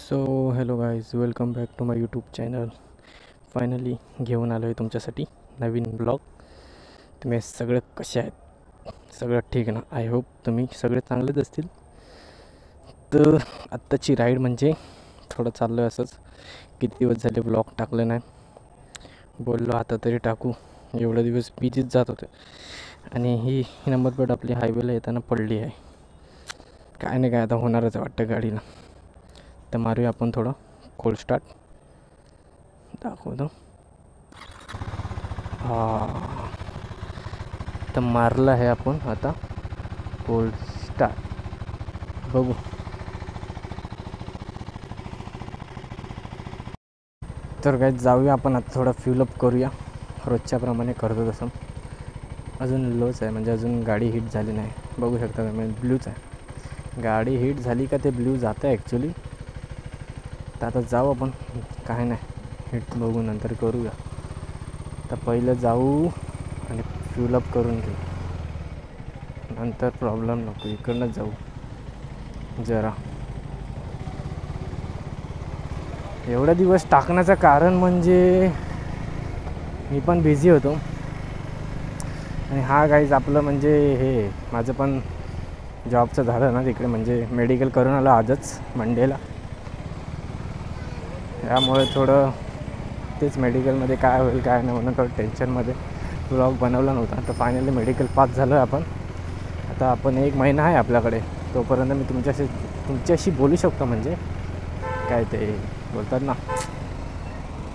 So hello guys, welcome back to my YouTube channel. Finally घेऊन आलो आहे तुमच्यासाठी नवीन ब्लॉग. तुम्ही सगळे कसे आहेत? सगळं ठीक ना? आय होप तुम्ही सगळे चांगलेच असतील. तर आत्ताची राईड म्हणजे थोडं चाललो आहे असंच. किती दिवस झाले ब्लॉग टाकले नाही. बोललो आता तरी टाकू. एवढे दिवस बिझीच जात होते. आणि ही नंबर प्लेट आपली हायवेला येताना पडली आहे. काय नाही, काय आता होणारच वाटतं गाडीला. तर मारूया आपण थोडं कोल्ड स्टार्ट. दाखवतो. हां, तर मारलं आहे आपण आता कोल्ड स्टार्ट. बघू. तर काय, जाऊया आपण आता थोडं फ्युलअप करूया. रोजच्याप्रमाणे करतो तसं. अजून लोच आहे, म्हणजे अजून गाडी हीट झाली नाही. बघू शकता तुम्ही, ब्ल्यूच आहे. गाडी हीट झाली का ते ब्ल्यू जातं आहे ॲक्च्युली. तर आता जाऊ आपण. काय नाही, हीट बघू नंतर करूया. तर पहिलं जाऊ आणि फ्युलअप करून घेऊ, नंतर प्रॉब्लेम नको. इकडनंच जाऊ जरा. एवढे दिवस टाकण्याचं कारण म्हणजे मी पण बिझी होतो. आणि हा गाईज आपलं म्हणजे हे माझं पण जॉबचं झालं ना तिकडे, म्हणजे मेडिकल करून आलं आजच मंडेला. त्यामुळे थोडं तेच मेडिकलमध्ये काय होईल काय नाही म्हणून थोडं टेन्शनमध्ये ब्लॉग बनवला नव्हता. तर फायनली मेडिकल पास झालो आहे आपण. आता आपण 1 महिना आहे आपल्याकडे. तोपर्यंत मी तुमच्याशी बोलू शकतो. म्हणजे काय ते बोलतात ना,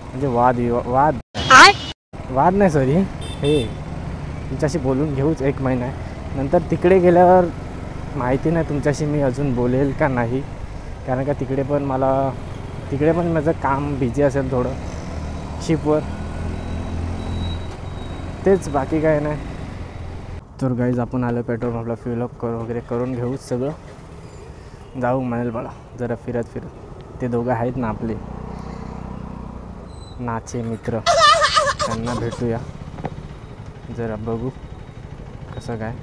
म्हणजे वाद नाही, सॉरी, हे तुमच्याशी बोलून घेऊच 1 महिना आहे. नंतर तिकडे गेल्यावर माहिती नाही तुमच्याशी मी अजून बोलेल का नाही. कारण का तिकडे पण माझं काम बिझी असेल थोडं शिपवर. तेच, बाकी काय नाही. तर गाईज आपण आलं पेट्रोल पंपला. फ्युलअप वगैरे करून घेऊ सगळं. जाऊ म्हणाल मला जरा फिरत. ते दोघं आहेत ना आपले नाचे मित्र, त्यांना भेटूया जरा. बघू कसं काय.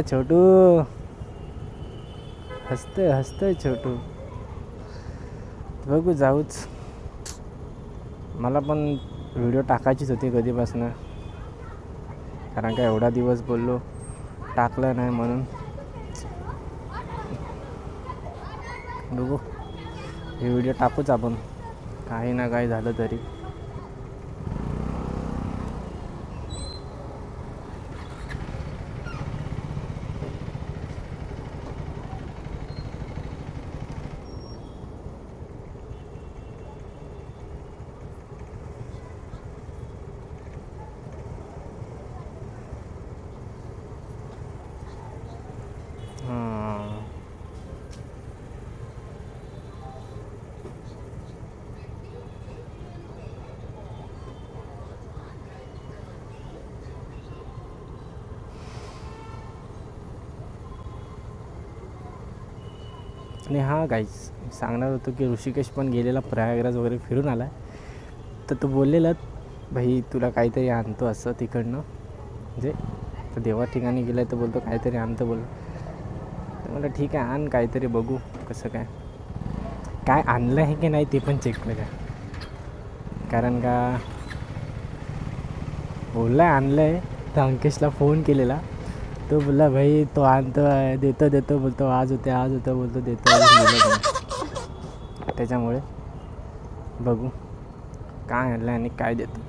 छोटू हसतंय छोटू. बघू, जाऊच. मला पण व्हिडिओ टाकायचीच होती कधीपासून. कारण का एवढा दिवस बोललो, टाकलं नाही म्हणून. बघू, हे व्हिडिओ टाकूच आपण, काही ना काही झालं तरी. आणि हां गाईज, सांगणार होतो की ऋषिकेश पण गेलेला, प्रयागराज वगैरे फिरून आला आहे. तर तो बोललेला भाई तुला काहीतरी आणतो असं तिकडनं, म्हणजे तर देवा ठिकाणी गेलं आहे तर बोलतो काहीतरी आणतं बोल. तर मला ठीक आहे, आण काहीतरी. बघू कसं काय आणलं आहे की नाही ते पण चेक करूया. कारण का बोलला आणलं आहे. तर अंकेशला फोन केलेला, तो बोलला भाई तो आणतो आहे, देतो बोलतो. आज होतं बोलतो, देतो. त्याच्यामुळे बघू काय आणलं आणि काय देतो.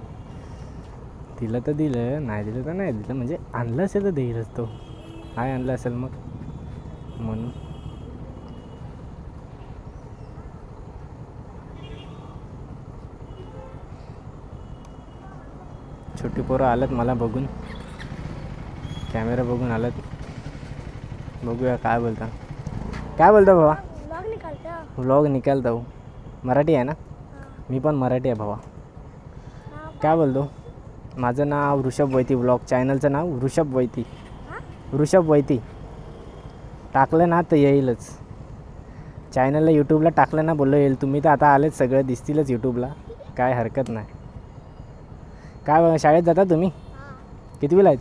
दिलं तर दिलं, नाही दिलं तर नाही दिलं. म्हणजे आणलं असेल तर देईलच तो. काय आणलं असेल मग म्हणून. छोटी पोरं आलं मला बघून, कॅमेरा बघून आलं. बघूया काय बोलता भावा. व्लॉग निकालता हो. मराठी आहे ना? मी पण मराठी आहे भावा. काय बोलतो? माझं नाव ऋषभ वैती. व्लॉग चॅनलचं नाव ऋषभ वैती. टाकलं ना तर येईलच. चॅनलला यूट्यूबला टाकलं ना बोललो येईल. तुम्ही तर आता आलेच, सगळं दिसतीलच यूट्यूबला, काय हरकत नाही. काय शाळेत जाता तुम्ही? कितवीला आहेत?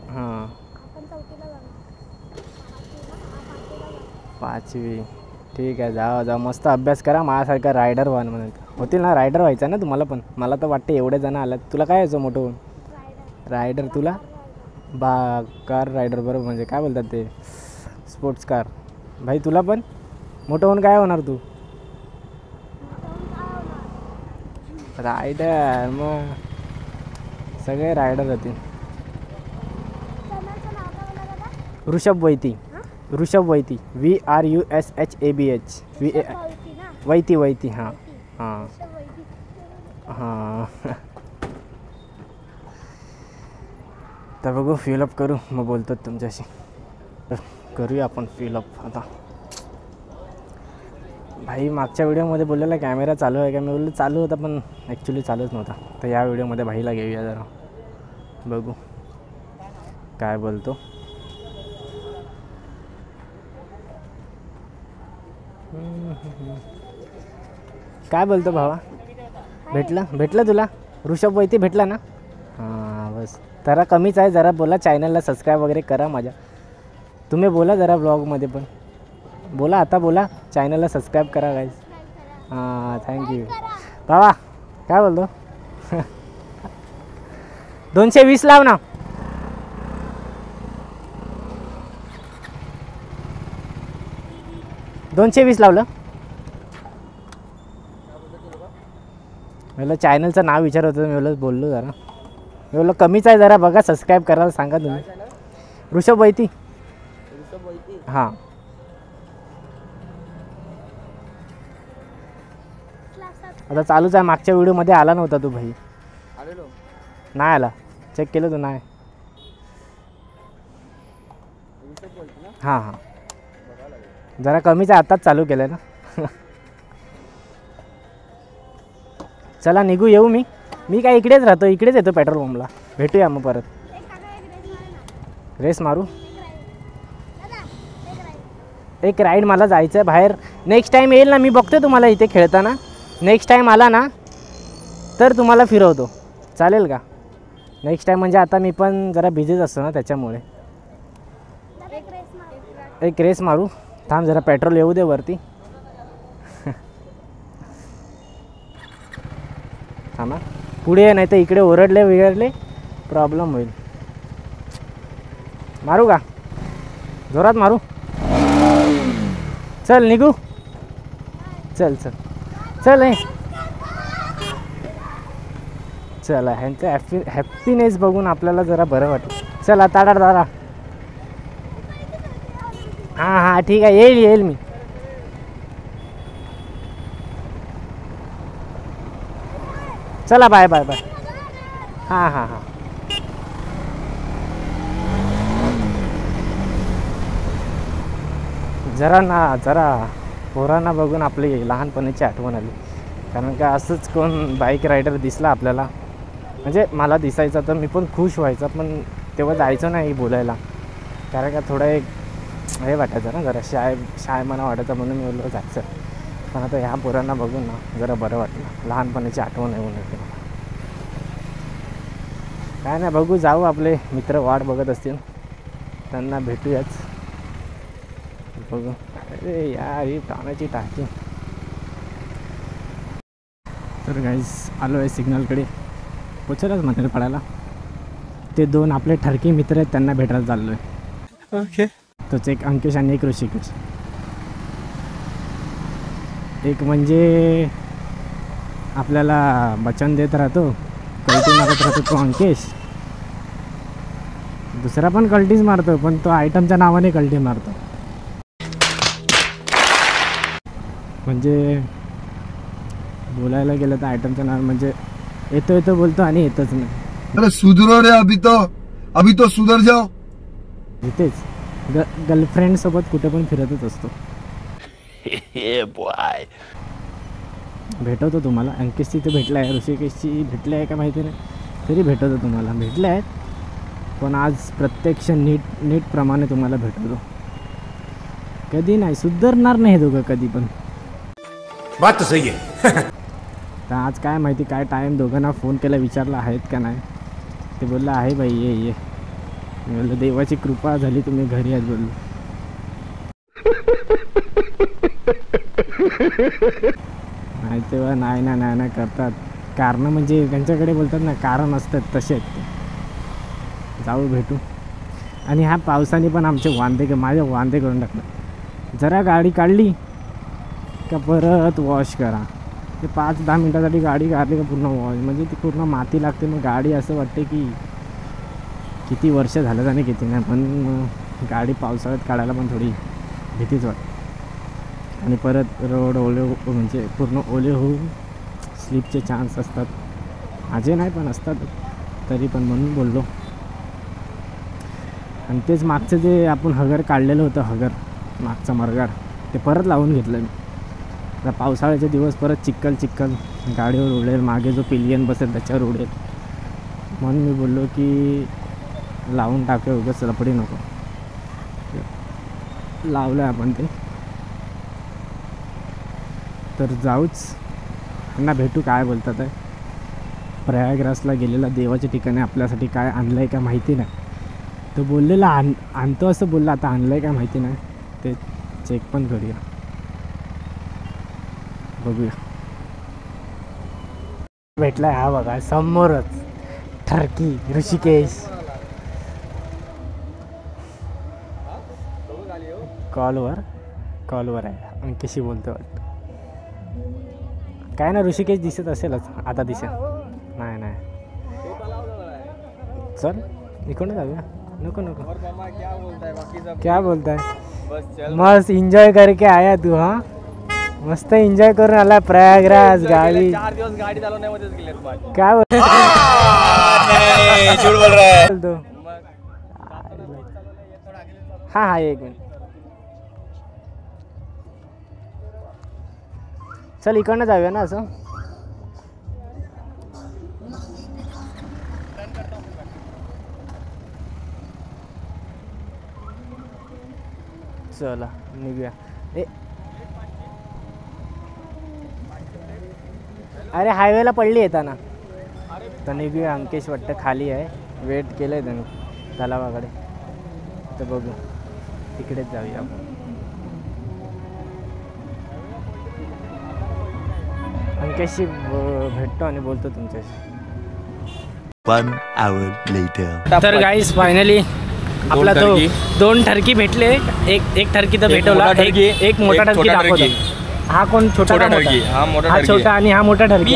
हां, 5वी. ठीक आहे, जा जा मस्त अभ्यास करा, माझ्यासारखा रायडर व्हा म्हणून. होतील ना, रायडर व्हायचं ना तुम्हाला पण. मला तर वाटतं एवढे जण आलात, तुला काय यायचं मोठं होऊन? रायडर. तुला कार रायडर, बरोबर. म्हणजे काय बोलतात ते, स्पोर्ट्स कार. भाई तुला पण मोठं होऊन काय होणार तू? रायडर. मग सगळे रायडर होतील. ऋषभ वैती. ऋषभ वैती. VRUSHABH. वैती वैती. हां हां हां. तर बघू, फिलअप करू, मग बोलतो तुमच्याशी. करूया आपण फिलअप आता. भाई मागच्या व्हिडिओमध्ये बोललेला कॅमेरा चालू आहे का, मी बोललो चालू होता पण ॲक्च्युली चालूच नव्हता. तर या व्हिडिओमध्ये भाईला घेऊया जरा, बघू काय बोलतो. काय बोलतो भावा? भेटलं तुला ऋषभ वैती भेटला ना? हां बस. जरा कमीच आहे, जरा बोला चॅनलला सबस्क्राईब वगैरे करा माझ्या. तुम्ही बोला जरा ब्लॉगमध्ये पण बोला, आता बोला चॅनलला सबस्क्राईब करा गाईज. हां थँक्यू भावा. काय बोलतो? 220 लाव ना. $220 लावलं. मला चॅनलचं नाव विचारत होतं, मी बोललो जरा. मी बोललो कमीच आहे, जरा बघा सबस्क्राईब करायला सांगा तुम्ही. ऋषभ वैती. हां आता चालूच आहे. मागच्या व्हिडिओमध्ये आला नव्हता तू भाई. नाही आला, चेक केलं तू? नाही. हां हां जरा कमीच आहे, आत्ताच चालू केलं ना. चला निघू, येऊ मी काय इकडेच राहतो, इकडेच येतो पेट्रोल पंपला. भेटूया मग परत. रेस मारू. एक राईड मला जायचं आहे बाहेर. नेक्स्ट टाईम येईल ना, मी बघतो तुम्हाला इथे खेळताना. नेक्स्ट टाईम आला ना तर तुम्हाला फिरवतो, चालेल का? नेक्स्ट टाईम म्हणजे आता मी पण जरा बिझीच असतो ना, त्याच्यामुळे. एक रेस मारू. थांब जरा पेट्रोल येऊ दे वरती. थांबा, पुढे नाही तर इकडे ओरडले प्रॉब्लेम होईल. मारू का? जोरात मारू. चल निघू. चल चल चल. चला, ह्यांचं हॅपीनेस बघून आपल्याला जरा बरं वाटलं. चला ताडा दादा. हां हां ठीक आहे, येईल मी. चला बाय बाय बाय. हां हां हां जरा पोरांना बघून आपली लहानपणीची आठवण आली. कारण का असंच कोण बाईक रायडर दिसला आपल्याला, म्हणजे मला दिसायचा तर मी पण खुश व्हायचा, पण तेव्हा जायचं नाही बोलायला. कारण का थोडं एक हे वाटायचं ना, जरा शाय मना वाटायचं, म्हणून मी बोललो जायचं. पण आता ह्या पोरांना बघून ना जरा बरं वाटलं, लहानपणीची आठवण येऊन येते. काय नाही, बघू जाऊ. आपले मित्र वाट बघत असतील, त्यांना भेटूयाच. बघू. अरे यार ही पाण्याची टाकी. तर गाईज आलो आहे सिग्नलकडे, पोचलाच म्हणेल पडायला. ते 2 आपले ठरकी मित्र आहेत, त्यांना भेटायला चाललो आहे. ओके. तोच एक अंकिश आणि एक ऋषिकेश. एक म्हणजे आपल्याला वचन देत राहतो, कल्टी मारत राहतो तो अंकिश. दुसरा पण कल्टीच मारतो, पण तो आयटमच्या नावाने कल्टी मारतो. म्हणजे बोलायला गेलं तर आयटमचं नाव म्हणजे येतो बोलतो आणि येतच नाही. अरे सुधरो रे, अभी तो सुधर जाओ. इथेच गर्लफ्रेंड सोबत कुठे पण फिरतच असतो. भेटवतो तुम्हाला. अंकिश तिथे भेटला आहे, ऋषिकेशची भेटले आहे का माहिती नाही, तरी भेटवतो तुम्हाला. भेटले आहेत पण आज प्रत्यक्ष नीट प्रमाणे तुम्हाला भेटवतो. कधी नाही सुधारणार नाही दोघं कधी पण. बात तो सही है. तर आज काय माहिती काय टाईम, दोघांना फोन केला, विचारला आहेत का नाही. ते बोललं आहे बाई, ये. मी बोललं देवाची कृपा झाली तुम्ही घरी आहेत बोललो. नाही तेव्हा नाही ना नाही ना करतात. कारणं म्हणजे त्यांच्याकडे बोलतात ना, कारण असतात तसे आहेत ते. जाऊ भेटू. आणि ह्या पावसाने पण आमचे वांदे माझे वांदे करून टाकले. जरा गाडी काढली का परत वॉश करा. ते 5-10 मिनटासाठी गाडी काढली का पूर्ण वॉश, म्हणजे ती पूर्ण माती लागते. मग गाडी असं वाटते की किती वर्ष झालं आणि किती नाही. पण गाडी पावसाळ्यात काढायला पण थोडी भीतीच वाटते. आणि परत रोड ओले म्हणजे पूर्ण ओले होऊन स्लिपचे चान्स असतात. माझे नाही पण असतात तरी पण, म्हणून बोललो. आणि तेच मागचं जे आपण हगर काढलेलं होतं, हगर मागचा मरगाड, ते परत लावून घेतलं मी. आता पावसाळ्याचे दिवस परत चिखल गाडीवर उडेल, मागे जो पिलियन बसेल त्याच्यावर उडेल. म्हणून मी बोललो की लावून टाकूया, उगाच लपडी नको. लावलं आपण ते. तर जाऊच त्यांना भेटू. काय बोलतात आहे, प्रयागराजला गेलेला देवाच्या ठिकाणी आपल्यासाठी काय आणलं आहे का माहिती नाही. तो बोललेला आणतो असं बोलला. आता आणलं आहे का माहिती नाही, ते चेक पण करूया, बघूया. भेटला हा बघा समोरच, ठरकी ऋषिकेश. कॉलवर आहे, अंकेशी बोलतो वाटतं. काय ना, ऋषिकेश दिसत असेलच आता. दिसेल नाही. चल इकडून जाऊया. नको क्या बोलताय मस्त एंजॉय करके आया तू. हाँ मस्त एंजॉय करून आला प्रयागराज. गाडी 4 दिवस गाडी चालवण्यामध्येच गेले. काय बोल रहा है तो. हाँ 1 मिनिट. चल इकडनं जाऊया ना असं. चला निघूया. अरे हायवेला पडली येताना. तर निघूया. अंकेश वाटतं खाली आहे, वेट केलं आहे त्यांनी तलावाकडे. तर बघू तिकडेच जाऊया आपण. अंकेशशी भेटतो आणि बोलतो तुमच्याशी. 1 hour later. तर गाईस फायनली आपला तो 2 ठरकी भेटले. एक ठरकी तर भेटवला, एक मोठा ठरकी दाखवतो. हा कोण छोटा ठरकी? हा छोटा आणि हा मोठा ठरकी.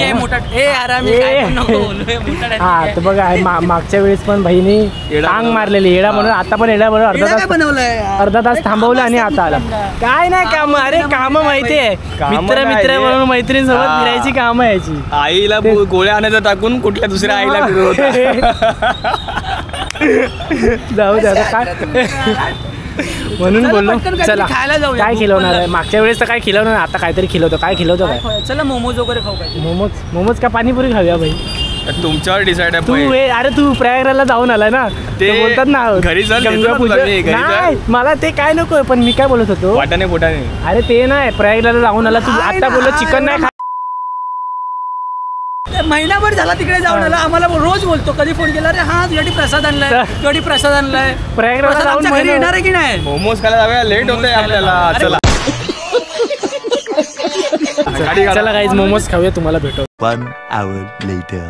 हा तर बघा, मागच्या वेळेस पण बहिणी टांग मारलेली येडा म्हणून. आता पण येडा म्हणून अर्धा तास थांबवलं आणि आता आला. काय नाही काम. अरे काम माहिती आहे, मित्र म्हणून मैत्रिणीसोबत फिरायची काम आहे याची. आईला गोळ्या आणायचं टाकून कुठल्या दुसऱ्या आईला जाऊ द्या काय. म्हणून बोललो चला खायला जाऊया. काय खिलवणार आहे. मागच्या वेळेस तर काय खिलवणार, आता काहीतरी खिलवतो. काय खिलवतो काय? चला मोमोज वगैरे खाऊ. मोमोज का पाणीपुरी खाऊया भाई? तुमच्यावर डिसाइड आहे. तू अरे तू प्रयागराजला जाऊन आलाय ना, ते बोलतात ना घरी नाही. मला ते काय नको, पण मी काय बोलत होतो वाटाणे बोटाने. अरे ते नाही, प्रयागराजला जाऊन आला तू. आता बोलत चिकन नाही. महिनाभर झाला तिकडे जाऊन आला. आम्हाला रोज बोलतो, कधी फोन केला रे हा तुझ्यासाठी प्रसाद आणलाय. प्रयागराजला जाऊन घरी येणार आहे की नाही? मोमोज खायला जाऊया, लेट होतंय आपल्याला. चला गाईज मोमोज खाऊया, तुम्हाला भेटू. 1 hour later.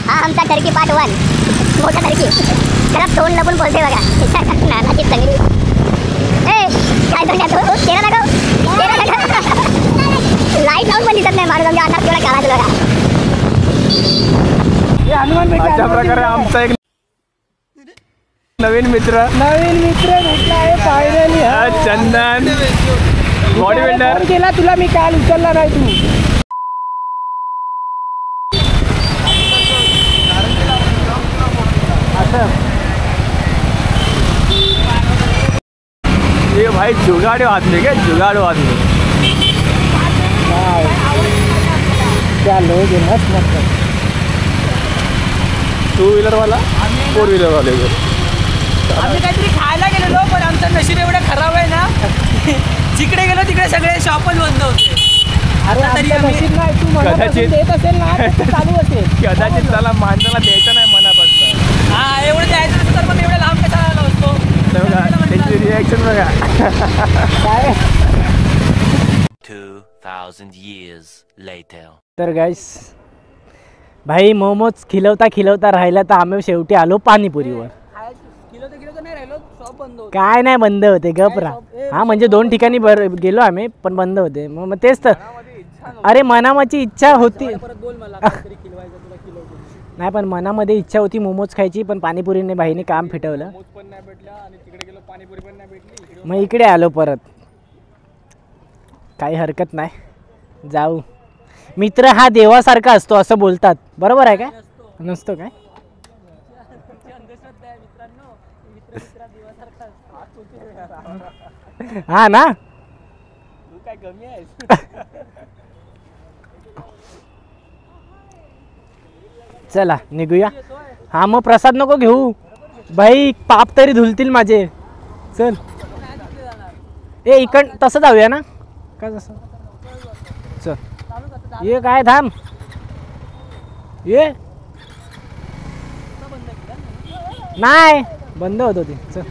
हा आमचा टर्की पार्ट 1 मोठा टर्की. त्याला तोंड लपून बोलते बघा. नानाची सगळी काय करण्यात चेहरा दाखव. लाईट लावून पण दिसत नाही माणूस. आमच्या आता तेवढा काढायचं बघा. अशा प्रकारे आमचा एक नवीन मित्र भेटला आहे फायनली. चंदन बॉडी बिल्डर केला तुला मी काल उचलला नाही तू. ये भाई जुगाड़ो आदमी क्या, जुगाड़ो आदमी. क्या लोग हैं, मस्त. 2 व्हीलर वाला 4 व्हीलर वाले को आम्ही काहीतरी खायला गेलेलो पण आमचं नशीब एवढं खराब आहे ना जिकडे गेलो तिकडे सगळे शॉपच बंद होते. अरे तरी आमचं नशीब नाही, तू मनापासून कदाचित- देत असेल ना तर चालू असेल. कदाचित त्याला माणसाला द्यायचं नाही मनापासून. हा एवढं द्यायचं नसतं तर मग एवढं लांब कसा आला असतो. त्यांची रिॲक्शन बघा. काय 2,000 years later. तर गाईस भाई मोमोज खिलवता राहिला तर आम्ही शेवटी आलो पाणीपुरीवर. किलो तर नाही राहिलो शॉप बंद होतं. काय नाही बंद होते गपरा. हा म्हणजे 2 ठिकाणी गेलो आम्ही पण बंद होते. मग तेच तर अरे मनाची इच्छा होती. परत बोल मला काहीतरी खिलवायचं तुला किलो. नाही पण मनामध्ये इच्छा होती मोमोज खायची पण पाणीपुरीने भाईने काम फिटवलं. पण नाही भेटला आणि तिकडे गेलो पाणीपुरी पण नाही भेटली. मग इकडे आलो परत. काही हरकत नाही, जाऊ. मित्र हा देवासारखा असतो असं बोलतात, बरोबर आहे काय? नसतो काय? हा ना. तू काय कमी आहेस. चला निघूया. हा मग प्रसाद नको घेऊ भाई, पाप तरी धुलतील माझे. चल ए इकड तसं जाऊया ना का तसं. चल ये काय थांब ये. नाही बंद होत होती. चल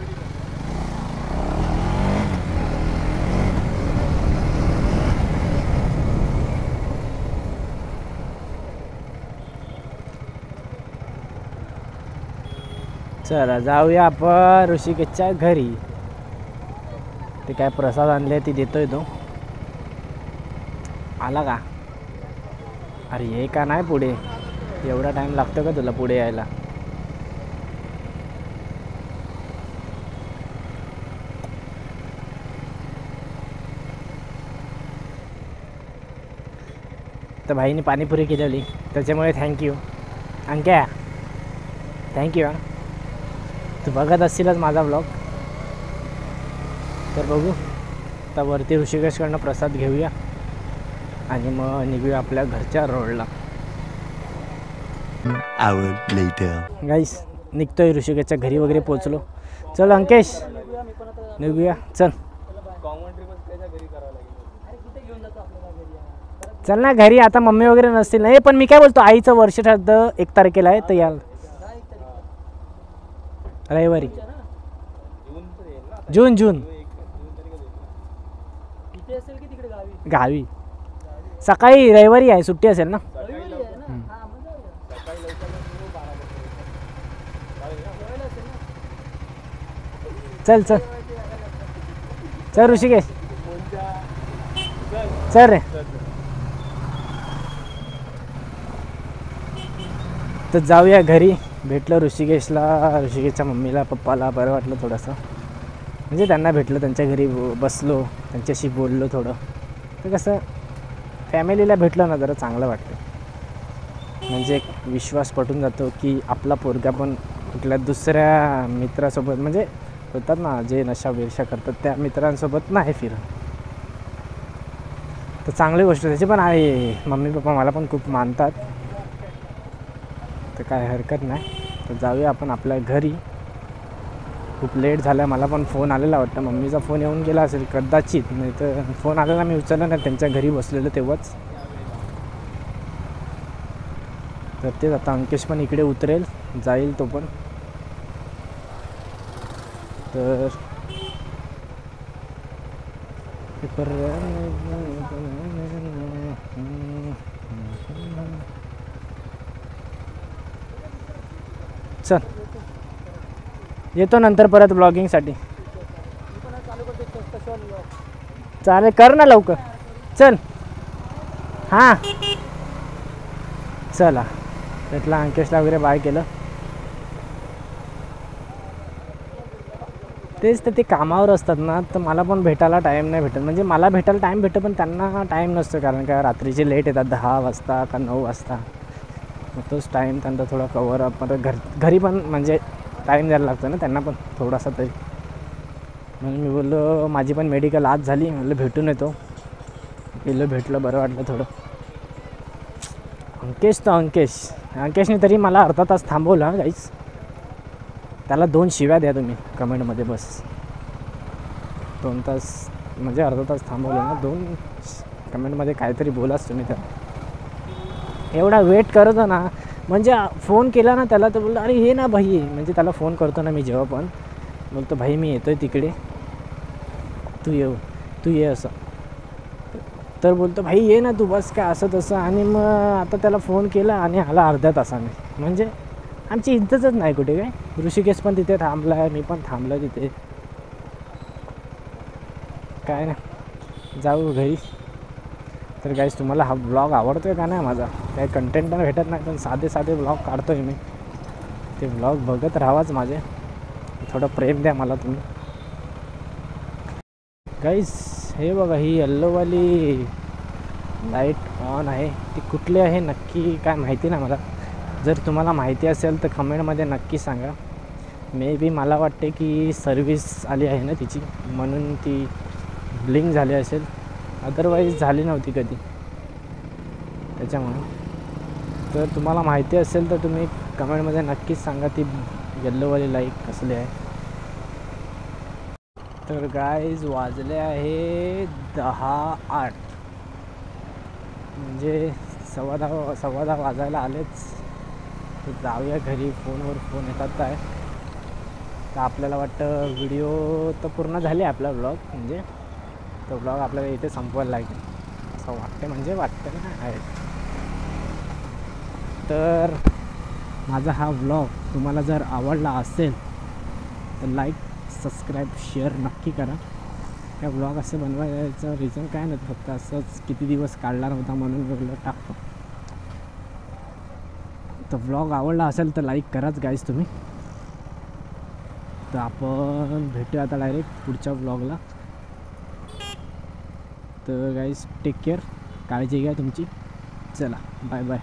चला जाऊया आपण ऋषिकेशच्या घरी. ते काय प्रसाद आणले ती देतोय तो. आला का? अरे ये का नाही पुढे. एवढा टाइम लागतो का तुला पुढे यायला? तर भाईने पाणीपुरी केलेली त्याच्यामुळे थँक्यू अंक्या. थँक्यू. तू बघत असशीलच माझा ब्लॉग. तर बघू आता वरती ऋषिकेशकडनं प्रसाद घेऊया आणि मग निघूया आपल्या घरच्या रोडला. Hour later. गाईस निघतोय ऋषिकेशच्या घरी वगैरे पोचलो. चल अंकेश निघूया चल. चल ना घरी. आता मम्मी वगैरे नसतील ना. हे पण मी काय बोलतो आईचं वर्षश्राद्ध 1 तारखेला आहे तर याल रविवारी. जून गावी सकाळी रविवारी आहे सुट्टी असेल ना. चल चल चल ऋषिकेश चल रे. तर जाऊया घरी. भेटलं ऋषिकेशच्या मम्मीला पप्पाला बरं वाटलं थोडंसं. म्हणजे त्यांना भेटलं त्यांच्या घरी बसलो त्यांच्याशी बोललो थोडं. तर कसं फॅमिलीला भेटलं ना जरा चांगलं वाटतं. म्हणजे एक विश्वास पटून जातो की आपला पोरगा पण कुठल्या दुसऱ्या मित्रासोबत म्हणजे होतात ना जे नशा बिरशा करतात त्या मित्रांसोबत नाही फिरत. तर चांगली गोष्ट त्याची पण आहे. मम्मी पप्पा मला पण खूप मानतात तर काय हरकत नाही. तर जाऊया आपण आपल्या घरी. खूप लेट झाला. मला पण फोन आलेला वाटतं मम्मीचा फोन येऊन गेला असेल कदाचित. नाही तर फोन आलेला मी उचलला नाही त्यांच्या घरी बसलेलं तेव्हाच. तर तेच आता अंकेश पण इकडे उतरेल जाईल तो पण. तर चल येतो नंतर परत ब्लॉगिंगसाठी. चालेल कर ना लवकर. चल हां चला. त्यातला अंकेशला वगैरे बाय केलं. तेच तर ते कामावर असतात ना तर मला पण भेटायला टाईम नाही भेटत. म्हणजे मला भेटायला टाईम भेटतं पण त्यांना टाईम नसतो. कारण का रात्रीचे लेट येतात 10 वाजता का 9 वाजता. मग तोच टाईम त्यांचा थोडा कवर अप. घरी पण म्हणजे टाईम द्यायला लागतो ना त्यांना पण थोडासा तरी. म्हणून मी बोललो माझी पण मेडिकल आज झाली. म्हणलं भेटून येतो. गेलो भेटलं बरं वाटलं थोडं. अंकेशने तरी मला अर्धा तास थांबवला गाईच. त्याला 2 शिव्या द्या तुम्ही कमेंटमध्ये बस. 2 तास म्हणजे अर्धा तास थांबवलं ना, 2 कमेंटमध्ये काहीतरी बोलाच तुम्ही त्याला. एवढा वेट करतो ना, म्हणजे फोन केला ना त्याला तर बोललो अरे हे ना भाई, म्हणजे त्याला फोन करतो ना मी जेव्हा पण बोलतो भाई मी येतो आहे तिकडे, तू ये असं. तर बोलतो भाई ये ना तू, बस काय असं तसं. आणि मग आता त्याला फोन केला आणि आला अर्ध्या तासाने. म्हणजे आमची इज्जतच नाही कुठे काय. ऋषिकेश पण तिथे थांबला आहे, मी पण थांबलो तिथे. काय ना, जाऊ घरी. तर गाईस तुम्हाला हा ब्लॉग आवडतो आहे का नाही माझा? काही कंटेंट पण भेटत नाही, पण साधे ब्लॉग काढतो आहे मी. ते ब्लॉग बघत राहावाच माझे. थोडं प्रेम द्या मला तुम्ही. गाईस हे बघा, ही येल्लोवाली लाईट ऑन आहे, ती कुठली आहे नक्की काय माहिती नाही मला. जर तुम्हाला माहिती असेल तर कमेंटमध्ये नक्की सांगा. मे बी मला वाटते की सर्विस आली आहे ना तिची, म्हणून ती ब्लिंक झाली असेल, अदरवाईज झाली नव्हती कधी त्याच्यामुळे. तर तुम्हाला माहिती असेल तर तुम्ही कमेंटमध्ये नक्कीच सांगा ती येल्लोवाली लाईट कसली आहे. तर गाईज वाजले आहे 10:08, म्हणजे 10:15 वाजायला आलेच. तर जाऊया घरी. फोनवर फोन येतात आहे. तर आपल्याला वाटतं व्हिडिओ तर पूर्ण झाली आपला ब्लॉग, म्हणजे तो ब्लॉग आपल्याला इथे संपवायला लागेल असं वाटते, म्हणजे वाटतं ना आहे. तर माझा हा ब्लॉग तुम्हाला जर आवडला असेल तर लाईक सबस्क्राईब शेअर नक्की करा. त्या ब्लॉग असं बनवायचं रिझन काय नाही, फक्त असंच किती दिवस काढला नव्हता म्हणून ब्लॉग टाकतो. तर ब्लॉग आवडला असेल तर लाईक कराच गाईज तुम्ही. तर आपण भेटूया आता डायरेक्ट पुढच्या ब्लॉगला. तर गाईज टेक केअर, काळजी घ्या तुमची. चला बाय बाय.